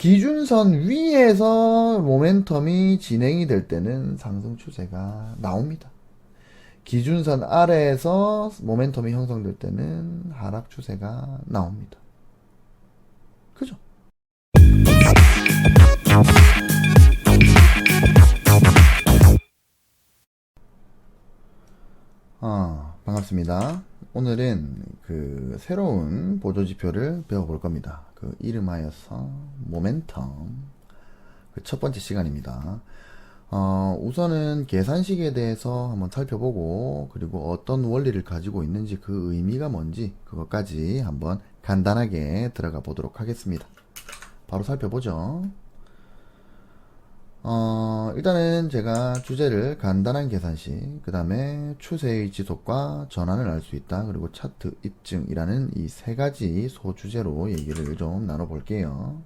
기준선 위에서 모멘텀이 진행이 될 때는 상승 추세가 나옵니다. 기준선 아래에서 모멘텀이 형성될 때는 하락 추세가 나옵니다. 그죠? 반갑습니다. 오늘은 그 새로운 보조지표를 배워볼 겁니다. 그 이름하여서 모멘텀, 그 첫 번째 시간입니다. 우선은 계산식에 대해서 한번 살펴보고, 그리고 어떤 원리를 가지고 있는지, 그 의미가 뭔지 그것까지 한번 간단하게 들어가 보도록 하겠습니다. 바로 살펴보죠. 일단은 제가 주제를 간단한 계산식, 그 다음에 추세의 지속과 전환을 알 수 있다, 그리고 차트 입증이라는 이 세 가지 소주제로 얘기를 좀 나눠볼게요.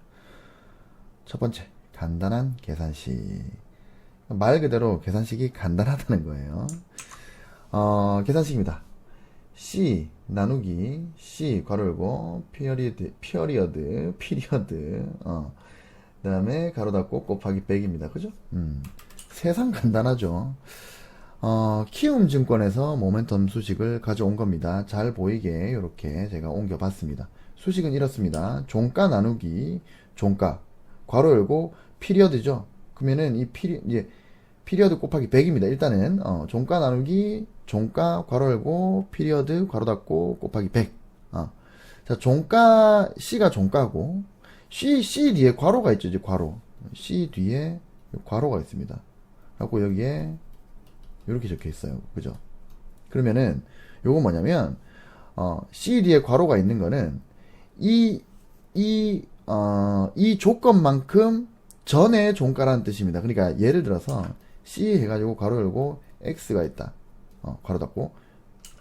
첫 번째, 간단한 계산식. 말 그대로 계산식이 간단하다는 거예요. 계산식입니다. C 나누기 C 괄호 열고 피어리어드 그 다음에 가로 닫고 곱하기 100입니다. 그죠? 세상 간단하죠. 키움증권에서 모멘텀 수식을 가져온 겁니다. 잘 보이게 이렇게 제가 옮겨봤습니다. 수식은 이렇습니다. 종가 나누기 종가 괄호 열고 피리어드죠. 그러면은 이 피리어드 곱하기 100입니다. 일단은 종가 나누기 종가 괄호 열고 피리어드 괄호 닫고 곱하기 100. 자, 종가 C가 종가고 C 뒤에 괄호가 있죠. 이제 괄호. C 뒤에 괄호가 있습니다. 그리고 여기에 이렇게 적혀 있어요. 그죠? 그러면은 요거 뭐냐면 C 뒤에 괄호가 있는 거는 이 조건만큼 전에 종가라는 뜻입니다. 그러니까 예를 들어서 C 해가지고 괄호 열고 X가 있다. 괄호 닫고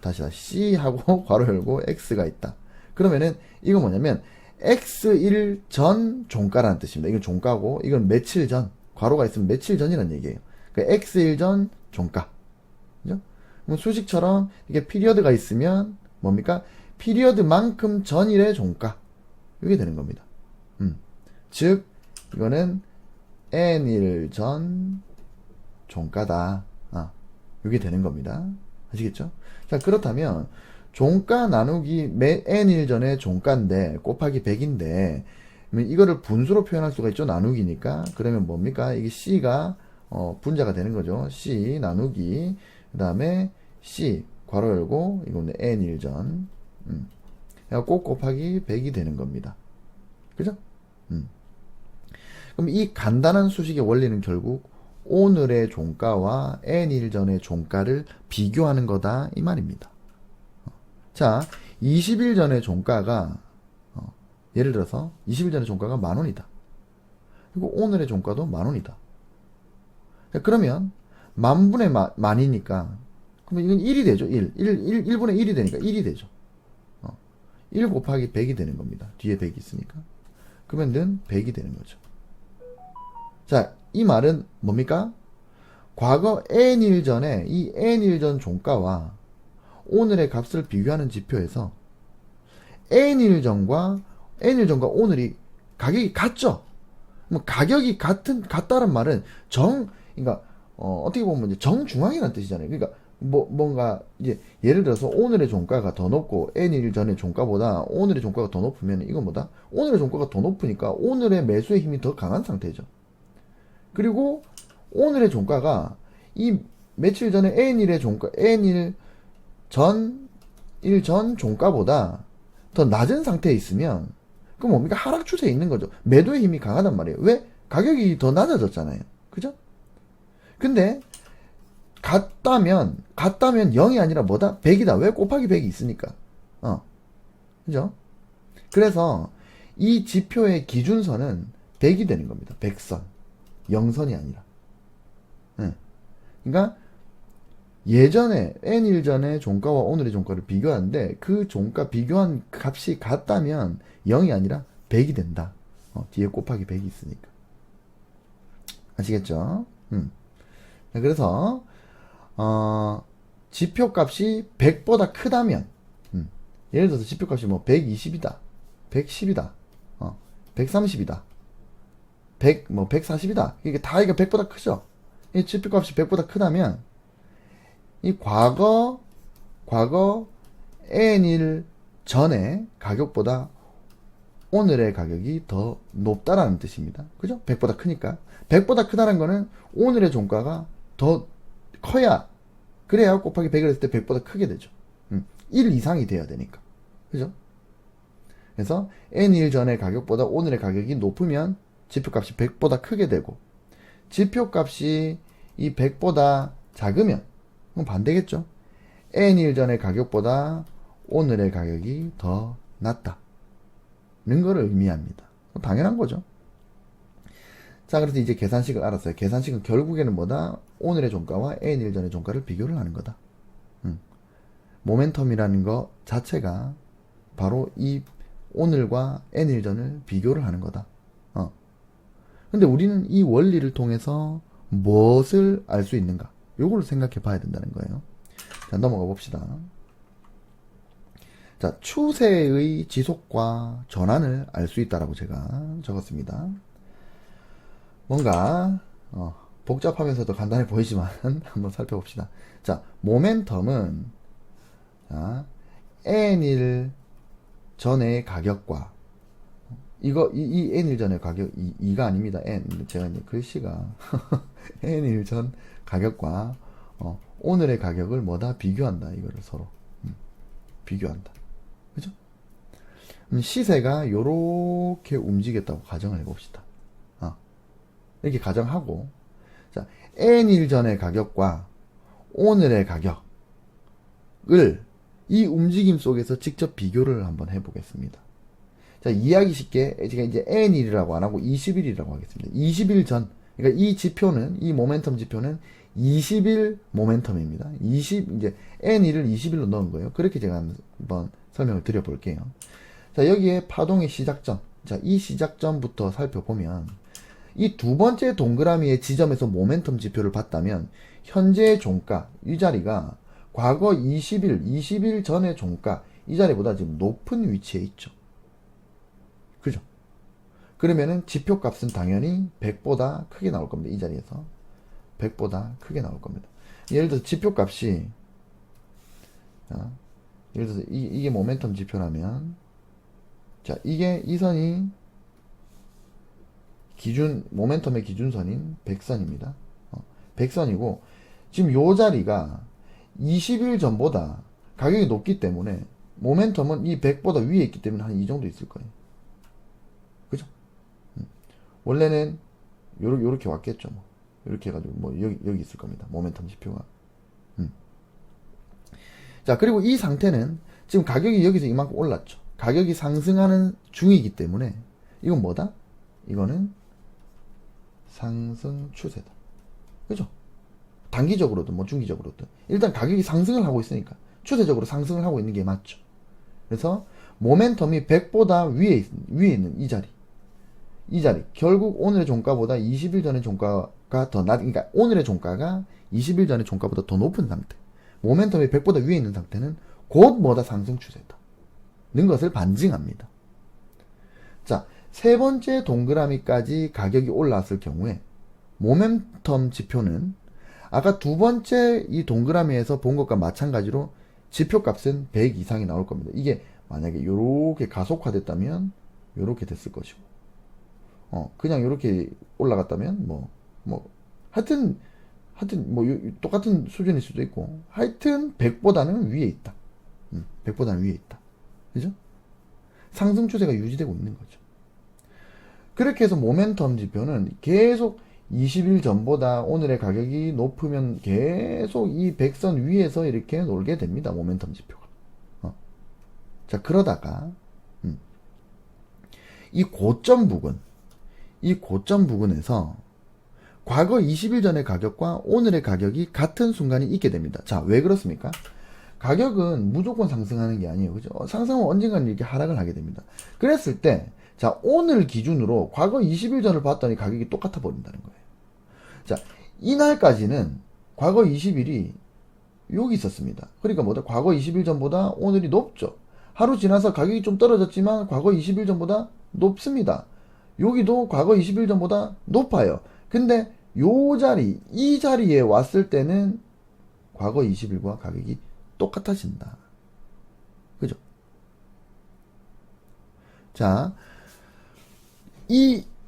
다시 C 하고 괄호 열고 X가 있다. 그러면은 이거 뭐냐면 X1 전 종가라는 뜻입니다. 이건 종가고 이건 며칠 전, 괄호가 있으면 며칠 전이라는 얘기예요. 그러니까 X1 전 종가. 그죠? 수식처럼 이게 피리어드가 있으면 뭡니까? 피리어드만큼 전일의 종가. 이게 되는 겁니다. 즉 이거는 N일 전 종가다. 이게 되는 겁니다. 아시겠죠? 자, 그렇다면 종가 나누기 N일 전에 종가인데 곱하기 100인데 이거를 분수로 표현할 수가 있죠. 나누기니까. 그러면 뭡니까? 이게 C가 분자가 되는 거죠. C 나누기 그 다음에 C 괄호 열고 이거는 N일 전 꼭 곱하기 100이 되는 겁니다. 그죠? 그럼 이 간단한 수식의 원리는 결국 오늘의 종가와 N일 전의 종가를 비교하는 거다 이 말입니다. 자, 20일 전의 종가가 예를 들어서 20일 전의 종가가 10,000원이다. 그리고 오늘의 종가도 10,000원이다. 그러면 만분의 만이니까 그러면 이건 1이 되죠. 1분의 1이 되니까 1이 되죠. 1 곱하기 100이 되는 겁니다. 뒤에 100이 있으니까. 그러면 는 100이 되는 거죠. 자, 이 말은 뭡니까? 과거 N일 전에 이 N일 전 종가와 오늘의 값을 비교하는 지표에서 N일 전과 오늘이 가격이 같죠? 뭐 가격이 같다는 말은 그러니까 어떻게 보면 이제 정중앙이라는 뜻이잖아요. 그러니까 뭔가 이제 예를 들어서 오늘의 종가가 더 높고 N일 전의 종가보다 오늘의 종가가 더 높으면 이건 뭐다? 오늘의 종가가 더 높으니까 오늘의 매수의 힘이 더 강한 상태죠. 그리고 오늘의 종가가 이 며칠 전에 N일 전 종가보다 더 낮은 상태에 있으면 그럼 뭡니까? 하락 추세에 있는 거죠. 매도의 힘이 강하단 말이에요. 왜? 가격이 더 낮아졌잖아요. 그죠? 근데 같다면 0이 아니라 뭐다? 100이다. 왜? 곱하기 100이 있으니까. 그죠? 그래서 이 지표의 기준선은 100이 되는 겁니다. 100선. 0선이 아니라. 그러니까 예전에 N일 전의 종가와 오늘의 종가를 비교하는데 그 종가 비교한 값이 같다면 0이 아니라 100이 된다. 뒤에 곱하기 100이 있으니까. 아시겠죠? 그래서 지표값이 100보다 크다면 예를 들어서 지표값이 뭐 120이다 110이다 130이다 100, 140이다. 이게 다 이게 100보다 크죠? 이 지표값이 100보다 크다면, 이 과거 n일 전의 가격보다 오늘의 가격이 더 높다라는 뜻입니다. 그죠? 100보다 크니까. 100보다 크다는 거는 오늘의 종가가 더 커야, 그래야 곱하기 100을 했을 때 100보다 크게 되죠. 1 이상이 돼야 되니까. 그죠? 그래서 n일 전의 가격보다 오늘의 가격이 높으면 지표값이 100보다 크게 되고, 지표값이 이 100보다 작으면 그럼 반대겠죠. n일 전의 가격보다 오늘의 가격이 더 낮다는 것을 의미합니다. 당연한 거죠. 자, 그래서 이제 계산식을 알았어요. 계산식은 결국에는 뭐다? 오늘의 종가와 n일 전의 종가를 비교를 하는 거다. 모멘텀이라는 것 자체가 바로 이 오늘과 n일 전을 비교를 하는 거다. 근데 우리는 이 원리를 통해서 무엇을 알 수 있는가? 요걸 생각해 봐야 된다는 거예요. 자, 넘어가 봅시다. 자, 추세의 지속과 전환을 알 수 있다라고 제가 적었습니다. 뭔가 복잡하면서도 간단해 보이지만 한번 살펴봅시다. 자, 모멘텀은 자, n일 전의 가격과 이 n일 전의 가격 2가 아닙니다. 제가 이제 글씨가 n일 전 가격과 오늘의 가격을 뭐다 비교한다. 이거를 서로 비교한다. 그죠? 시세가 요렇게 움직였다고 가정을 해봅시다. 이렇게 가정하고, 자, n일 전의 가격과 오늘의 가격을 이 움직임 속에서 직접 비교를 한번 해보겠습니다. 자, 이해하기 쉽게 제가 이제 n일이라고 안 하고 20일이라고 하겠습니다. 20일 전, 그러니까 이 지표는, 이 모멘텀 지표는 20일 모멘텀입니다. 이제 n일을 20일로 넣은 거예요. 그렇게 제가 한번 설명을 드려볼게요. 자, 여기에 파동의 시작점, 자, 이 시작점부터 살펴보면 이 두 번째 동그라미의 지점에서 모멘텀 지표를 봤다면 현재의 종가, 이 자리가 과거 20일 전의 종가, 이 자리보다 지금 높은 위치에 있죠. 그죠? 그러면은 지표 값은 당연히 100보다 크게 나올 겁니다. 이 자리에서 100보다 크게 나올 겁니다. 예를 들어서 지표 값이, 자, 예를 들어서 이게 모멘텀 지표라면, 자, 이 선이 모멘텀의 기준선인 100선입니다. 100선이고, 지금 요 자리가 20일 전보다 가격이 높기 때문에, 모멘텀은 이 100보다 위에 있기 때문에 한 이 정도 있을 거예요. 그죠? 원래는 요렇게 왔겠죠. 뭐. 요렇게 해가지고, 여기 있을 겁니다. 모멘텀 지표가. 자, 그리고 이 상태는 지금 가격이 여기서 이만큼 올랐죠. 가격이 상승하는 중이기 때문에, 이건 뭐다? 이거는 상승 추세다. 그죠? 단기적으로든 중기적으로든 일단 가격이 상승을 하고 있으니까 추세적으로 상승을 하고 있는 게 맞죠. 그래서 모멘텀이 100보다 위에 있는 이 자리 결국 오늘의 종가보다 20일 전의 종가가 더 그러니까 오늘의 종가가 20일 전의 종가보다 더 높은 상태, 모멘텀이 100보다 위에 있는 상태는 곧 뭐다? 상승 추세다 는 것을 반증합니다. 자, 세 번째 동그라미까지 가격이 올라왔을 경우에 모멘텀 지표는 아까 두 번째 이 동그라미에서 본 것과 마찬가지로 지표 값은 100 이상이 나올 겁니다. 이게 만약에 요렇게 가속화됐다면 요렇게 됐을 것이고, 그냥 요렇게 올라갔다면 하여튼 똑같은 수준일 수도 있고, 하여튼 100보다는 위에 있다. 100보다는 위에 있다. 그죠? 상승 추세가 유지되고 있는 거죠. 그렇게 해서 모멘텀 지표는 계속 20일 전보다 오늘의 가격이 높으면 계속 이 100선 위에서 이렇게 놀게 됩니다. 모멘텀 지표가. 자, 그러다가 이 고점 부근에서 과거 20일 전의 가격과 오늘의 가격이 같은 순간이 있게 됩니다. 자, 왜 그렇습니까? 가격은 무조건 상승하는 게 아니에요. 그죠? 상승은 언젠가는 이렇게 하락을 하게 됩니다. 그랬을 때, 자, 오늘 기준으로 과거 20일 전을 봤더니 가격이 똑같아 버린다는 거예요. 자, 이날까지는 과거 20일이 여기 있었습니다. 그러니까 뭐다? 과거 20일 전보다 오늘이 높죠. 하루 지나서 가격이 좀 떨어졌지만 과거 20일 전보다 높습니다. 여기도 과거 20일 전보다 높아요. 근데 요 자리, 이 자리에 왔을 때는 과거 20일과 가격이 똑같아진다. 그죠? 자,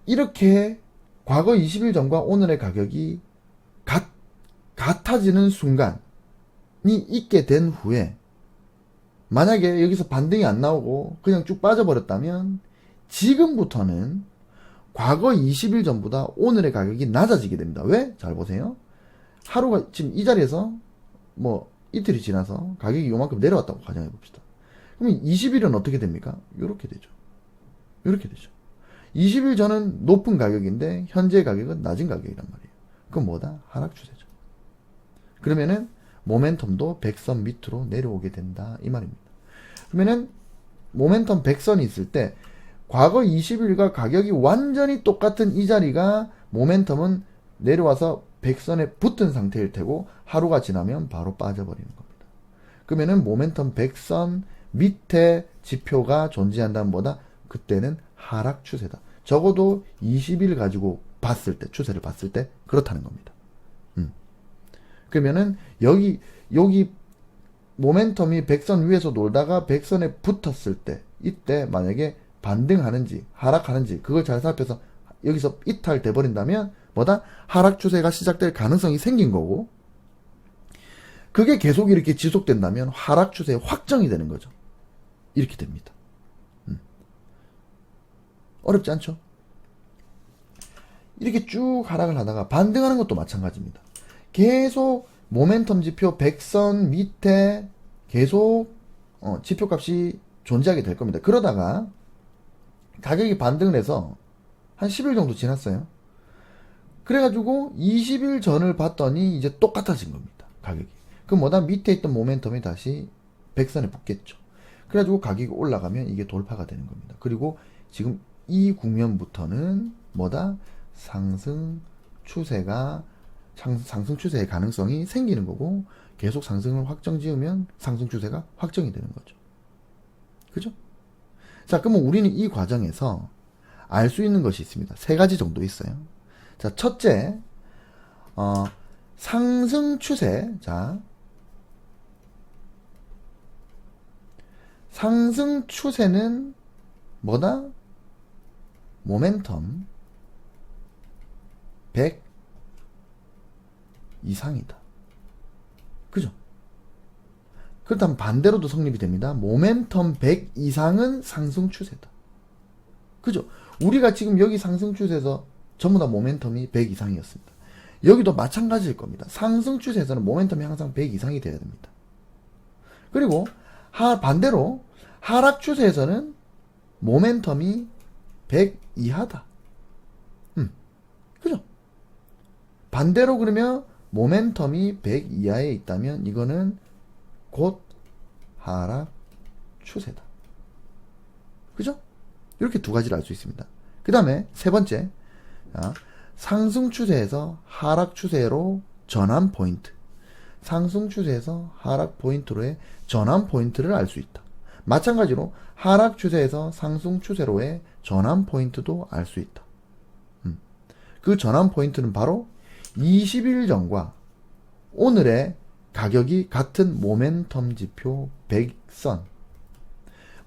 이렇게 과거 20일 전과 오늘의 가격이 같아지는 순간이 있게 된 후에 만약에 여기서 반등이 안 나오고 그냥 쭉 빠져버렸다면 지금부터는 과거 20일 전보다 오늘의 가격이 낮아지게 됩니다. 왜? 잘 보세요. 하루가 지금 이 자리에서 뭐 이틀이 지나서 가격이 요만큼 내려왔다고 가정해 봅시다. 그럼 20일은 어떻게 됩니까? 이렇게 되죠. 이렇게 되죠. 20일 전은 높은 가격인데 현재 가격은 낮은 가격이란 말이에요. 그건 뭐다? 하락 추세죠. 그러면은 모멘텀도 100선 밑으로 내려오게 된다 이 말입니다. 그러면은 모멘텀 100선이 있을 때 과거 20일과 가격이 완전히 똑같은 이 자리가 모멘텀은 내려와서 100선에 붙은 상태일 테고 하루가 지나면 바로 빠져버리는 겁니다. 그러면은 모멘텀 100선 밑에 지표가 존재한다는 보다 그때는 하락 추세다. 적어도 20일 가지고 봤을 때 추세를 봤을 때 그렇다는 겁니다. 그러면은 여기 모멘텀이 100선 위에서 놀다가 100선에 붙었을 때 이때 만약에 반등하는지 하락하는지 그걸 잘 살펴서 여기서 이탈돼 버린다면 뭐다? 하락 추세가 시작될 가능성이 생긴 거고 그게 계속 이렇게 지속된다면 하락 추세의 확정이 되는 거죠. 이렇게 됩니다. 어렵지 않죠? 이렇게 쭉 하락을 하다가 반등하는 것도 마찬가지입니다. 계속 모멘텀 지표 100선 밑에 계속 지표값이 존재하게 될 겁니다. 그러다가 가격이 반등을 해서 한 10일 정도 지났어요. 그래가지고 20일 전을 봤더니 이제 똑같아진 겁니다. 가격이. 그럼 뭐다? 밑에 있던 모멘텀이 다시 100선에 붙겠죠. 그래가지고 가격이 올라가면 이게 돌파가 되는 겁니다. 그리고 지금 이 국면부터는 뭐다? 상승 추세의 가능성이 생기는 거고 계속 상승을 확정 지으면 상승 추세가 확정이 되는 거죠. 그죠? 자, 그러면 우리는 이 과정에서 알 수 있는 것이 있습니다. 세 가지 정도 있어요. 자, 첫째, 상승 추세. 자, 상승 추세는 뭐다? 모멘텀 100 이상이다. 그죠? 그렇다면 반대로도 성립이 됩니다. 모멘텀 100 이상은 상승 추세다. 그죠? 우리가 지금 여기 상승 추세에서 전부 다 모멘텀이 100 이상이었습니다. 여기도 마찬가지일 겁니다. 상승 추세에서는 모멘텀이 항상 100 이상이 돼야 됩니다. 그리고 반대로 하락 추세에서는 모멘텀이 100 이하다. 그죠? 반대로 그러면 모멘텀이 100 이하에 있다면 이거는 곧 하락 추세다. 그죠? 이렇게 두 가지를 알 수 있습니다. 그 다음에 세 번째, 상승 추세에서 하락 추세로 전환 포인트. 상승 추세에서 하락 포인트로의 전환 포인트를 알 수 있다. 마찬가지로 하락 추세에서 상승 추세로의 전환 포인트도 알 수 있다. 그 전환 포인트는 바로 20일 전과 오늘의 가격이 같은 모멘텀 지표 100선,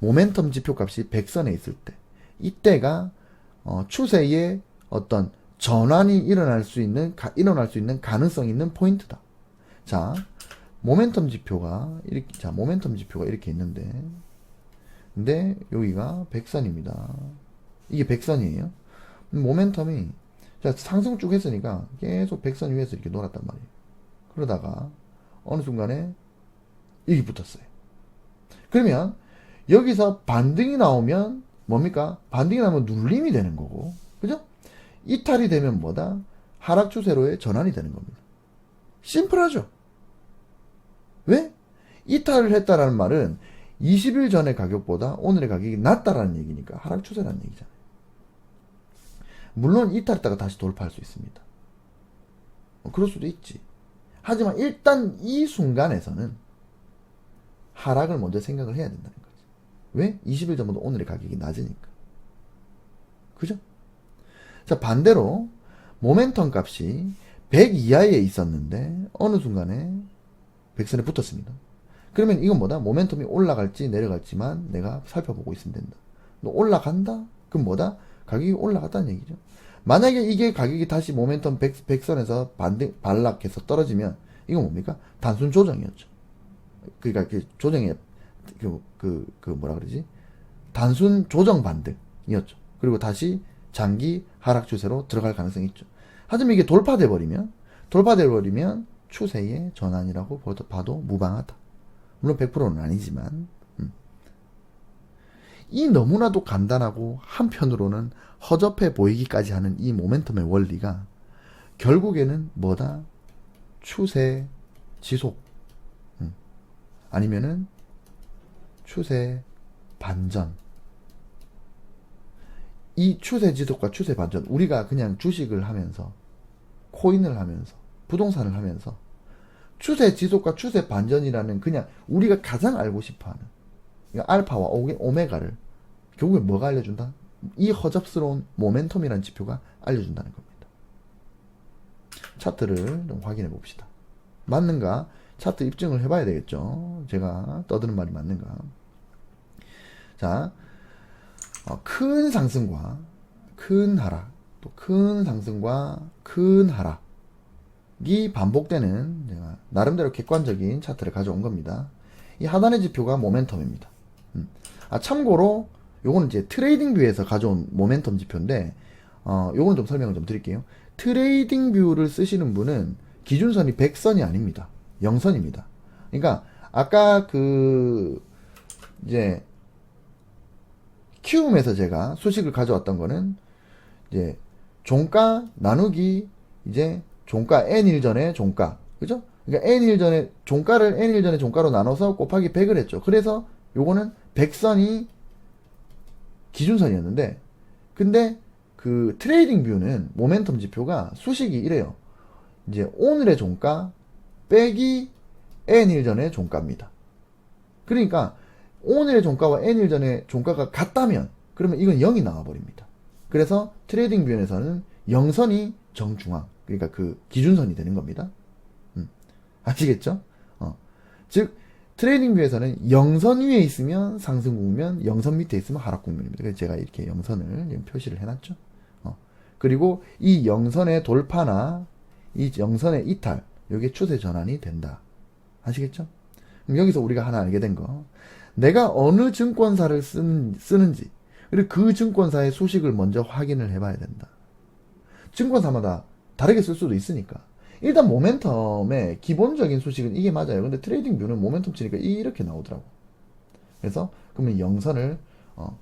모멘텀 지표 값이 100선에 있을 때, 이때가 추세의 어떤 전환이 일어날 수 있는 가능성이 있는 포인트다. 자, 모멘텀 지표가 이렇게 있는데, 근데 여기가 100선입니다. 이게 100선이에요. 모멘텀이 자, 상승 쭉 했으니까 계속 100선 위에서 이렇게 놀았단 말이에요. 그러다가 어느 순간에 여기 붙었어요. 그러면 여기서 반등이 나오면 뭡니까? 반등이 나오면 눌림이 되는 거고, 그죠? 이탈이 되면 뭐다? 하락 추세로의 전환이 되는 겁니다. 심플하죠? 왜? 이탈을 했다라는 말은 20일 전의 가격보다 오늘의 가격이 낮다라는 얘기니까 하락 추세라는 얘기잖아요. 물론 이탈했다가 다시 돌파할 수 있습니다. 그럴 수도 있지. 하지만 일단 이 순간에서는 하락을 먼저 생각을 해야 된다는 거지. 왜? 20일 전보다 오늘의 가격이 낮으니까. 그죠? 자, 반대로 모멘텀 값이 100 이하에 있었는데 어느 순간에 백선에 붙었습니다. 그러면 이건 뭐다? 모멘텀이 올라갈지 내려갈지만 내가 살펴보고 있으면 된다. 너 올라간다? 그럼 뭐다? 가격이 올라갔다는 얘기죠. 만약에 이게 가격이 다시 모멘텀 100선에서 반락해서 떨어지면 이건 뭡니까? 단순 조정이었죠. 그러니까 그 조정의 뭐라 그러지? 단순 조정 반등이었죠. 그리고 다시 장기 하락 추세로 들어갈 가능성이 있죠. 하지만 이게 돌파돼 버리면 추세의 전환이라고 봐도 무방하다. 물론 100%는 아니지만 이 너무나도 간단하고 한편으로는 허접해 보이기까지 하는 이 모멘텀의 원리가 결국에는 뭐다? 추세 지속 아니면은 추세 반전. 이 추세 지속과 추세 반전, 우리가 그냥 주식을 하면서 코인을 하면서 부동산을 하면서 추세 지속과 추세 반전이라는 그냥 우리가 가장 알고 싶어하는 알파와 오메가를 결국에 뭐가 알려준다? 이 허접스러운 모멘텀이라는 지표가 알려준다는 겁니다. 차트를 좀 확인해 봅시다. 맞는가? 차트 입증을 해봐야 되겠죠. 제가 떠드는 말이 맞는가? 자, 큰 상승과 큰 하락, 또 큰 상승과 큰 하락이 반복되는 제가 나름대로 객관적인 차트를 가져온 겁니다. 이 하단의 지표가 모멘텀입니다. 참고로 요거는 이제 트레이딩 뷰에서 가져온 모멘텀 지표인데 요거는 좀 설명을 좀 드릴게요. 트레이딩 뷰를 쓰시는 분은 기준선이 100선이 아닙니다. 0선입니다. 그러니까 아까 이제 키움에서 제가 수식을 가져왔던 거는 이제 종가 나누기 이제 종가 N일 전에 종가, 그죠? 그러니까 N일 전에 종가를 N일 전에 종가로 나눠서 곱하기 100을 했죠. 그래서 요거는 100선이 기준선이었는데, 근데 그 트레이딩 뷰는 모멘텀 지표가 수식이 이래요. 이제 오늘의 종가 빼기 N일 전의 종가입니다. 그러니까 오늘의 종가와 N일 전의 종가가 같다면 그러면 이건 0이 나와버립니다. 그래서 트레이딩 뷰에서는 0선이 정중앙, 그러니까 그 기준선이 되는 겁니다. 아시겠죠? 즉 트레이딩 뷰에서는 0선 위에 있으면 상승 국면, 0선 밑에 있으면 하락 국면입니다. 그래서 제가 이렇게 0선을 표시를 해놨죠. 그리고 이 0선의 돌파나 이 0선의 이탈, 이게 추세 전환이 된다. 아시겠죠? 그럼 여기서 우리가 하나 알게 된 거, 내가 어느 증권사를 쓰는지, 그리고 그 증권사의 수식을 먼저 확인을 해봐야 된다. 증권사마다 다르게 쓸 수도 있으니까. 일단 모멘텀의 기본적인 수식은 이게 맞아요. 근데 트레이딩 뷰는 모멘텀 치니까 이렇게 나오더라고. 그래서 그러면 0선을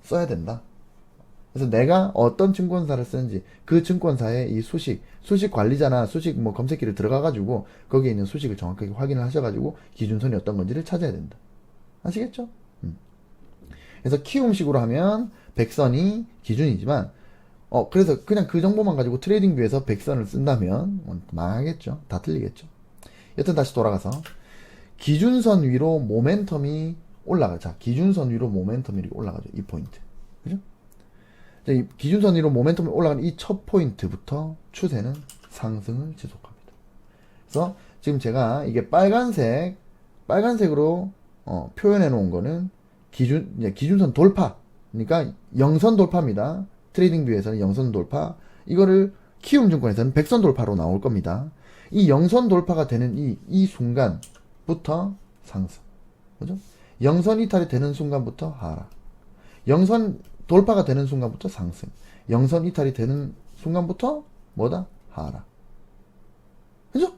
써야 된다. 그래서 내가 어떤 증권사를 쓰는지, 그 증권사의 이 수식 관리자나 수식 뭐 검색기를 들어가가지고 거기에 있는 수식을 정확하게 확인을 하셔가지고 기준선이 어떤 건지를 찾아야 된다. 아시겠죠? 그래서 키움식으로 하면 100선이 기준이지만, 그래서 그냥 그 정보만 가지고 트레이딩 뷰에서 100선을 쓴다면 망하겠죠. 다 틀리겠죠. 여튼 다시 돌아가서 기준선 위로 모멘텀이 올라가자. 기준선 위로 모멘텀이 올라가죠. 이 포인트. 그죠? 이 기준선 위로 모멘텀이 올라가는 이 첫 포인트부터 추세는 상승을 지속합니다. 그래서 지금 제가 이게 빨간색으로 표현해 놓은 거는 기준선 돌파. 그러니까 0선 돌파입니다. 트레이딩 뷰에서는 0선 돌파. 이거를 키움증권에서는 100선 돌파로 나올 겁니다. 이 0선 돌파가 되는 이 순간부터 상승. 그죠? 0선 이탈이 되는 순간부터 하락. 0선 돌파가 되는 순간부터 상승. 0선 이탈이 되는 순간부터 뭐다? 하락. 그죠?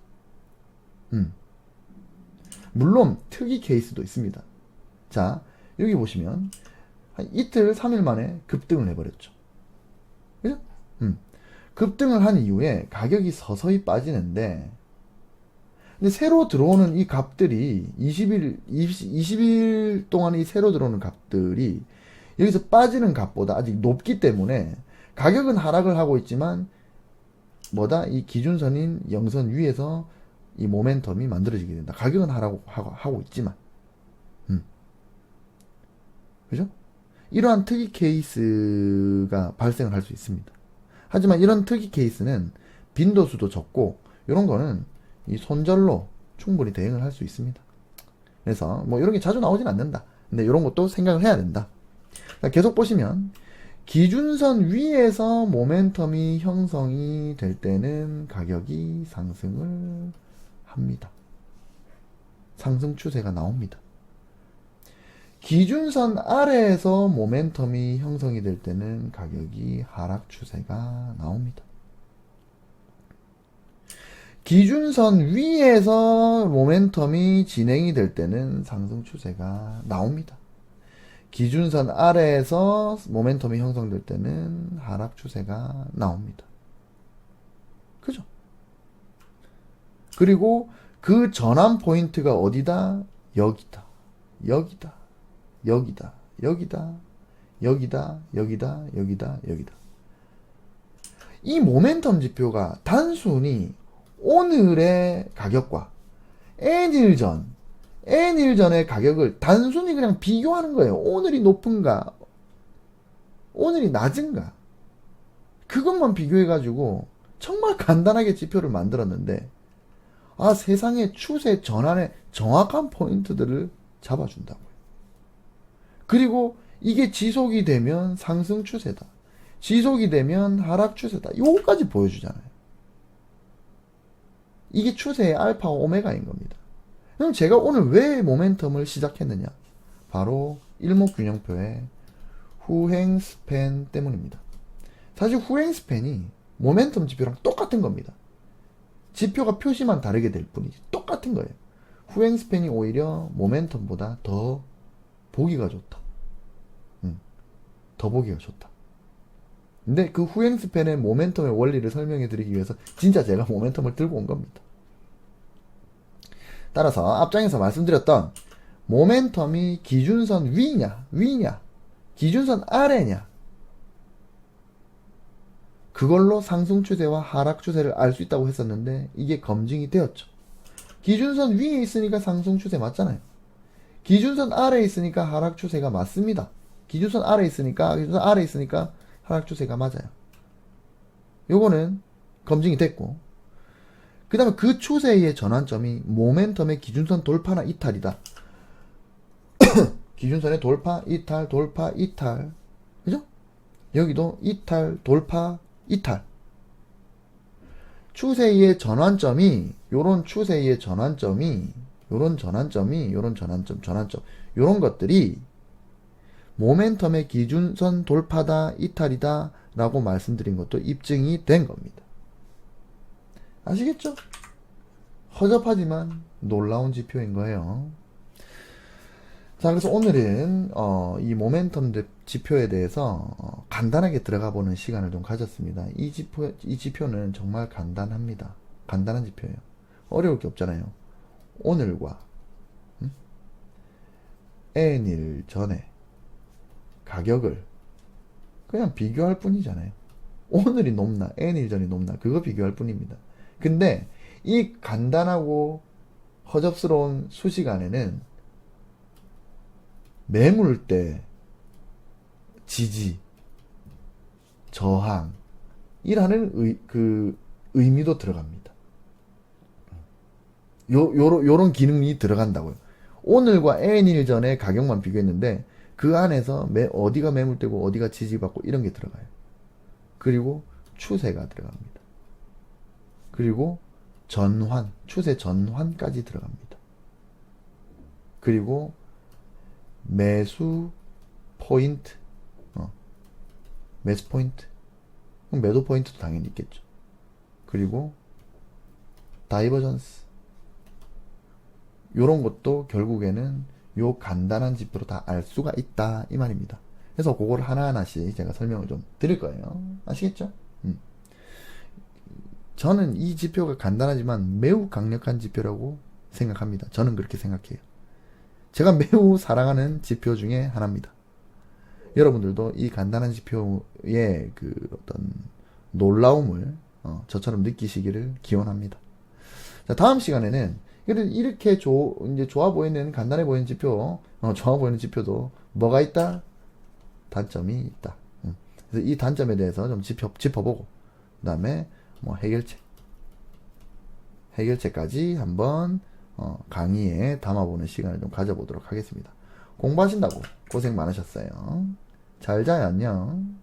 물론 특이 케이스도 있습니다. 자, 여기 보시면 한 이틀 3일 만에 급등을 해버렸죠. 그죠? 급등을 한 이후에 가격이 서서히 빠지는데, 근데 새로 들어오는 이 값들이 20일 동안 이 새로 들어오는 값들이 여기서 빠지는 값보다 아직 높기 때문에 가격은 하락을 하고 있지만 뭐다? 이 기준선인 0선 위에서 이 모멘텀이 만들어지게 된다. 가격은 하락하고 있지만. 그죠? 이러한 특이 케이스가 발생을 할 수 있습니다. 하지만 이런 특이 케이스는 빈도수도 적고 이런 거는 이 손절로 충분히 대응을 할 수 있습니다. 그래서 뭐 이런 게 자주 나오진 않는다. 근데 이런 것도 생각을 해야 된다. 계속 보시면 기준선 위에서 모멘텀이 형성이 될 때는 가격이 상승을 합니다. 상승 추세가 나옵니다. 기준선 아래에서 모멘텀이 형성이 될 때는 가격이 하락 추세가 나옵니다. 기준선 위에서 모멘텀이 진행이 될 때는 상승 추세가 나옵니다. 기준선 아래에서 모멘텀이 형성될 때는 하락 추세가 나옵니다. 그죠? 그리고 그 전환 포인트가 어디다? 여기다. 여기다. 여기다. 여기다. 여기다. 여기다. 여기다. 여기다. 이 모멘텀 지표가 단순히 오늘의 가격과 N일 전의 가격을 단순히 그냥 비교하는 거예요. 오늘이 높은가, 오늘이 낮은가. 그것만 비교해가지고 정말 간단하게 지표를 만들었는데, 아, 세상의 추세 전환의 정확한 포인트들을 잡아준다고요. 그리고 이게 지속이 되면 상승 추세다. 지속이 되면 하락 추세다. 요거까지 보여주잖아요. 이게 추세의 알파와 오메가인 겁니다. 그럼 제가 오늘 왜 모멘텀을 시작했느냐? 바로 일목균형표의 후행 스팬 때문입니다. 사실 후행 스팬이 모멘텀 지표랑 똑같은 겁니다. 지표가 표시만 다르게 될 뿐이지 똑같은 거예요. 후행 스팬이 오히려 모멘텀보다 더 보기가 좋다. 더 보기가 좋다. 근데 그 후행 스팬의 모멘텀의 원리를 설명해 드리기 위해서 진짜 제가 모멘텀을 들고 온 겁니다. 따라서 앞장에서 말씀드렸던 모멘텀이 기준선 위냐, 기준선 아래냐, 그걸로 상승 추세와 하락 추세를 알 수 있다고 했었는데 이게 검증이 되었죠. 기준선 위에 있으니까 상승 추세 맞잖아요. 기준선 아래에 있으니까 하락 추세가 맞습니다. 기준선 아래에 있으니까 하락 추세가 맞아요. 요거는 검증이 됐고, 그 다음에 그 추세의 전환점이 모멘텀의 기준선 돌파나 이탈이다. 기준선의 돌파, 이탈, 돌파, 이탈. 그죠? 여기도 이탈, 돌파, 이탈. 추세의 전환점이, 요런 추세의 전환점이, 요런 전환점, 요런 것들이 모멘텀의 기준선 돌파다, 이탈이다 라고 말씀드린 것도 입증이 된 겁니다. 아시겠죠? 허접하지만 놀라운 지표인 거예요. 자, 그래서 오늘은 이 모멘텀 지표에 대해서 간단하게 들어가 보는 시간을 좀 가졌습니다. 이 지표는 정말 간단합니다. 간단한 지표예요. 어려울 게 없잖아요. 오늘과 N일 전에 가격을 그냥 비교할 뿐이잖아요. 오늘이 높나 N일 전이 높나 그거 비교할 뿐입니다. 근데 이 간단하고 허접스러운 수식안에는 매물대, 지지, 저항이라는 의미도 들어갑니다. 요런 기능이 들어간다고요. 오늘과 N일 전의 가격만 비교했는데 그 안에서 어디가 매물대고 어디가 지지받고 이런 게 들어가요. 그리고 추세가 들어갑니다. 그리고 추세 전환까지 들어갑니다. 그리고 매수 포인트, 매수 포인트, 매도 포인트도 당연히 있겠죠. 그리고 다이버전스, 요런 것도 결국에는 요 간단한 지표로 다 알 수가 있다 이 말입니다. 그래서 그걸 하나하나씩 제가 설명을 좀 드릴 거예요. 아시겠죠? 저는 이 지표가 간단하지만 매우 강력한 지표라고 생각합니다. 저는 그렇게 생각해요. 제가 매우 사랑하는 지표 중에 하나입니다. 여러분들도 이 간단한 지표의 그 어떤 놀라움을 저처럼 느끼시기를 기원합니다. 자, 다음 시간에는 이렇게 이제 좋아 보이는 간단해 보이는 지표, 좋아 보이는 지표도 뭐가 있다? 단점이 있다. 그래서 이 단점에 대해서 좀 짚어보고 그 다음에 뭐 해결책까지 한번 강의에 담아보는 시간을 좀 가져보도록 하겠습니다. 공부하신다고 고생 많으셨어요. 잘 자요. 안녕.